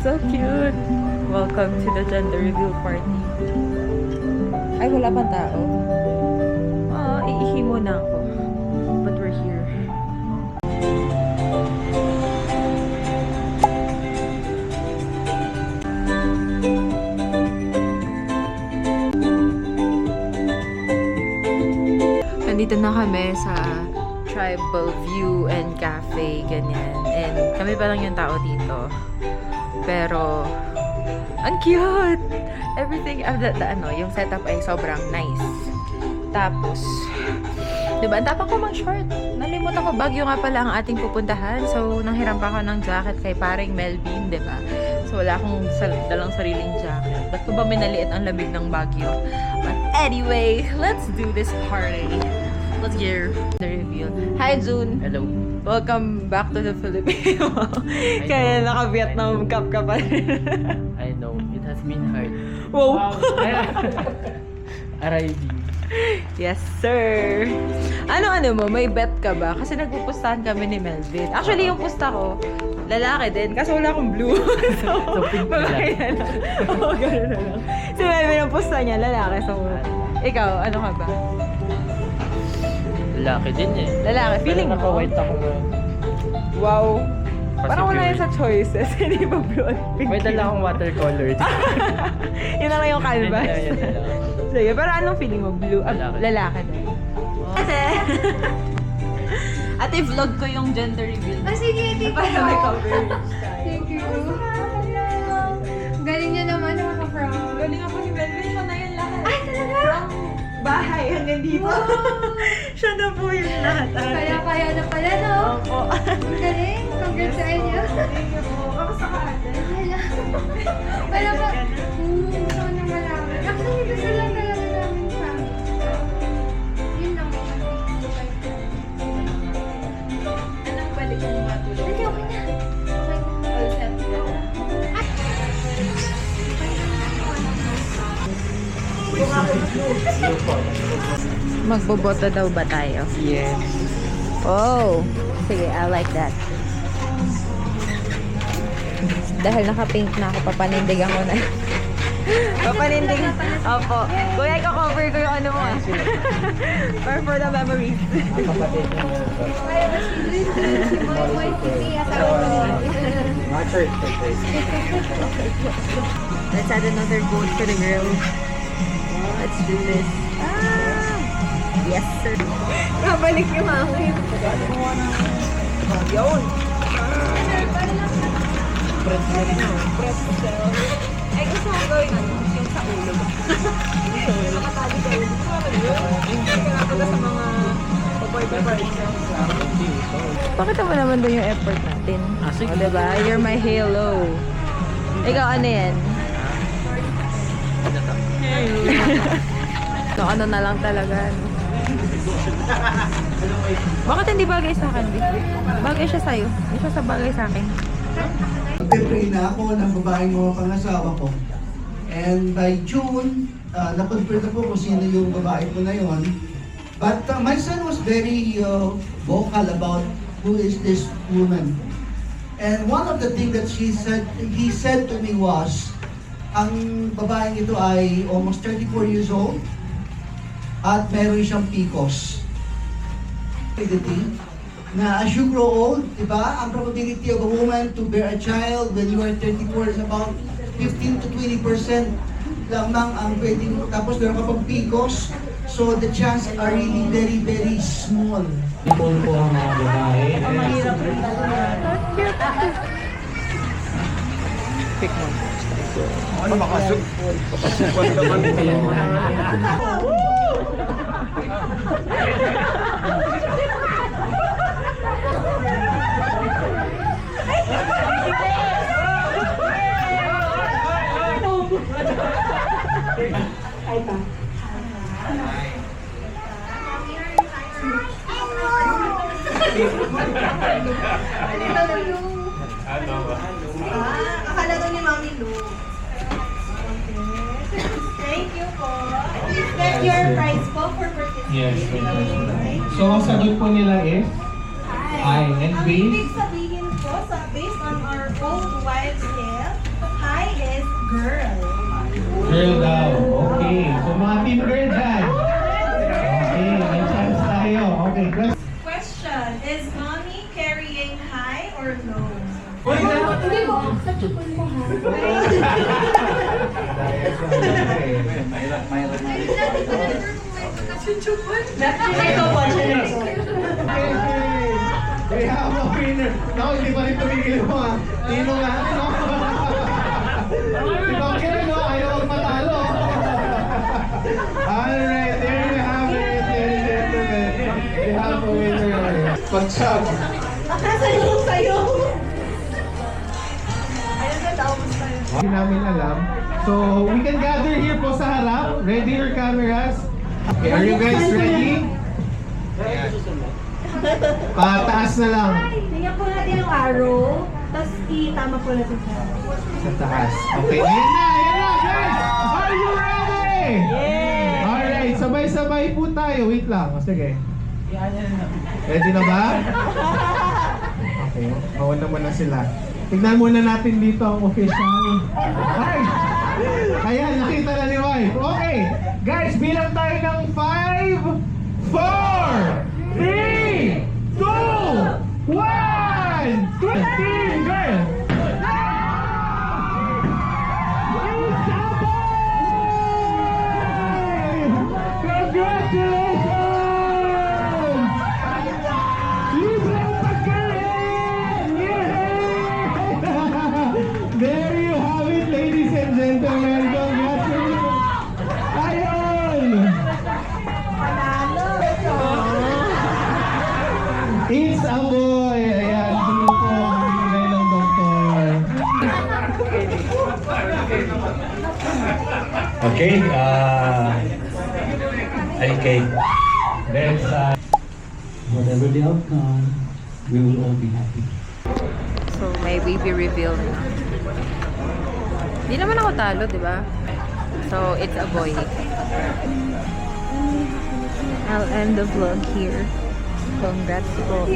So cute! Welcome to the gender reveal party. Ay, wala pang tao. Iihi muna ako. But we're here. Nandito na kami sa Tribal View and Cafe, ganyan. And kami pa lang yung tao dito. Pero, ang cute! Everything, yung setup ay sobrang nice. Tapos, diba, ang tapang ko mang short. Nalimutan ko, Baguio nga pala ang ating pupuntahan. So, nanghiram pa ako ng jacket kay paring Melvin, diba? So, wala akong dalang sariling jacket. Ba't ko ba minaliit ang lamig ng Baguio? But anyway, let's do this party. Let's get the reveal. Hi, June. Hello. Welcome back to the Philippines. Kaya naka-Vietnam Cup ka pa rin. I know. It has been hard. Wow. Arriving. Yes, sir. Ano mo? May bet ka ba? Kasi nagpupustahan kami ni Melvin. Actually, yung pusta ko, lalaki din. Kasi wala akong blue. So pink babae na lang. Oo, gano'n na lang. Si Melvin, yung pusta niya, lalaki. So, ikaw, ano ka ba? Lalaki din eh. Lalaki. Feeling pero mo? naka-white ako ngayon. Wow. Kasi Parang wala pure. yun sa choices. Hindi ba blue at pink? May dala akong watercolor. Yun na lang yung canvas. Yan lang. Sige, pero anong feeling mo? Blue? Lalaki. Lalaki din. Ate, vlog ko yung gender reveal. Sige, thank you. Para may coverage. Thank you. Galing niya naman, nakaka-proud. Galing ako ni Melvin. Siya na yung lahat. Ay, talaga? From bahay hanggang dito. Siya na po yung lahat. Kaya na pala, no? Opo. Ang galing. Congrats sa inyo. Thank you po. Kamusta ka ate? Wala pa. Gusto ko nang malaman. Actually, gusto lang talaga namin sa amin. Yun lang po. Anong pwede kong matulog? Hindi, okay na. Okay. All set. Magboboto daw ba tayo? Yes. Oh, sige, I like that. Dahil naka-pink na ako, papanindigan ko na. Papanindig. Opo. Kuya, iko-cover ko yung ano mo. For the memories. Ang kapatid niya. Kaya ba si Boy City, asawa ko. Mga church. Let's add another vote for the girl. Let's do this. Yes, sir. Nabalik yung hangin. Yun. Ay, gusto ko gawin yung sa ulo. Nakatali sa ulo. Kaya sa mga pakita mo naman doon yung effort natin. Sige. O, diba? You're my halo. Ikaw, ano yan? So, ano na lang talaga. No? Bakit hindi bagay sa akin? Bagay siya sa'yo. Hindi siya sa bagay sa akin. Nagpe-pray na ako ng babaeng mga pangasawa ko. And by June, na-confirm na po kung sino yung babae ko na yon. But my son was very vocal about who is this woman. And one of the things that he said to me was, ang babaeng ito ay almost 34 years old at meron siyang PCOS. Na as you grow old, diba, ang probability of a woman to bear a child when you are 34 is about 15 to 20% lamang ang pwedeng, tapos meron ka pang PCOS, so the chances are really very, very small. Ipon po ang mga babae. Pick mo. Ano makasuk? Makasukan naman. Akala ko ni Mami Lu. Thank you po. Is that your prize po for participating? Yes. So, ang sagot po nila is I and Ang B. ibig sabihin po, based on our old wives' tale, team girl dyan. Okay, may chance tayo. Okay, Question, is mommy carrying high or low? Hindi mo, sa chupon mo ha. Ayun dati ko na sa chupon. Ito po, We have a winner. Naku, hindi pa rin tumigil mo ha. Tino nga, no? Si Bang Kira, no? Ayaw magpatalo. Alright, there you have it, ladies and gentlemen. We have a winner. Pagsag. Nakasayo sa'yo. Ayun na, tapos tayo. Hindi namin alam. So, we can gather here po sa harap. Ready your cameras? Okay, are you guys ready? Pataas na lang. Tingnan po natin yung arrow, tapos itama po natin Sa taas. Okay, ayan na, guys! Are you ready? Yeah! Alright, sabay-sabay po tayo. Wait lang. O, sige. Ready na ba? Okay, mauna muna sila. Tignan muna natin dito ang official. Ay! Ayan, nakita na ni wife. Okay, guys, bilang tayo ng 5, 4, 3, 2, 1! Team girl! Congratulations! Libreng pagkain! Yay! There you have it, ladies and gentlemen. Congratulations! Ayun! It's a boy! Ayan, sino po ang binigay ng doktor? Okay, okay. Let's, whatever the outcome, we will all be happy. So, may baby reveal na. Hindi naman ako talo, di ba? So, it's a boy. I'll end the vlog here. Congrats po.